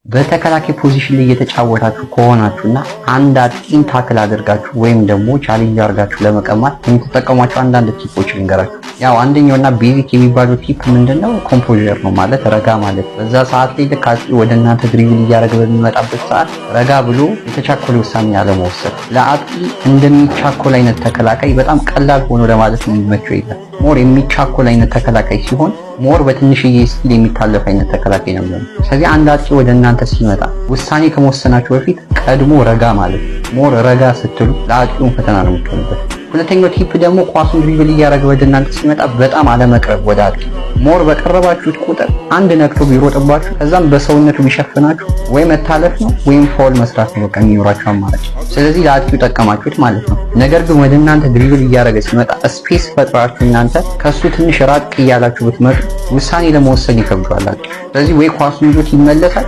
በተከላካይ ፖዚሽን ላይ እየተጫወታችሁ ከሆናችሁና አንድ አጥቂን ታክል አድርጋችሁ ወይም ደግሞ ቻሌንጅ አድርጋችሁ ለመቀማት የምትጠቀሟቸው አንዳንድ ቲፖች ልንገራችሁ። ያው አንደኛውና ቤዚክ የሚባለው ቲፕ ምንድነው? ኮምፖዠር ነው ማለት ረጋ ማለት። በዛ ሰዓት ላይ ልክ አጥቂ ወደ እናንተ ድሪብል እያደረገ በሚመጣበት ሰዓት ረጋ ብሎ የተቻኮለ ውሳኔ ያለመወሰድ። ለአጥቂ እንደሚቻኮል አይነት ተከላካይ በጣም ቀላል ሆኖ ለማለት የሚመቸው የለም። ሞር የሚቻኮል አይነት ተከላካይ ሲሆን ሞር በትንሽዬ ስኪል የሚታለፍ አይነት ተከላካይ ነው። ስለዚህ አንድ አጥቂ ወደ እናንተ ሲመጣ ውሳኔ ከመወሰናችሁ በፊት ቀድሞ ረጋ ማለት። ሞር ረጋ ስትሉ ለአጥቂውን ፈተና ነው የምትሆኑበት። ሁለተኛው ቲፕ ደግሞ ኳሱን ድሪብል እያደረገ ወደ እናንተ ሲመጣ በጣም አለመቅረብ ወደ አጥቂ። ሞር በቀረባችሁት ቁጥር አንድ ነክቶ ቢሮጥባችሁ ከዛም በሰውነቱ ቢሸፍናችሁ ወይ መታለፍ ነው ወይም ፋውል መስራት ነው በቃ የሚኖራችሁ አማራጭ። ስለዚህ ለአጥቂው ጠቀማችሁት ማለት ነው። ነገር ግን ወደ እናንተ ድሪብል እያደረገ ሲመጣ ስፔስ ፈጥራችሁ እናንተ ከሱ ትንሽ ራቅ እያላችሁ ብትመጡ ውሳኔ ለመወሰን ይከብዳል። ስለዚህ ወይ ኳሱን ይዞት ይመለሳል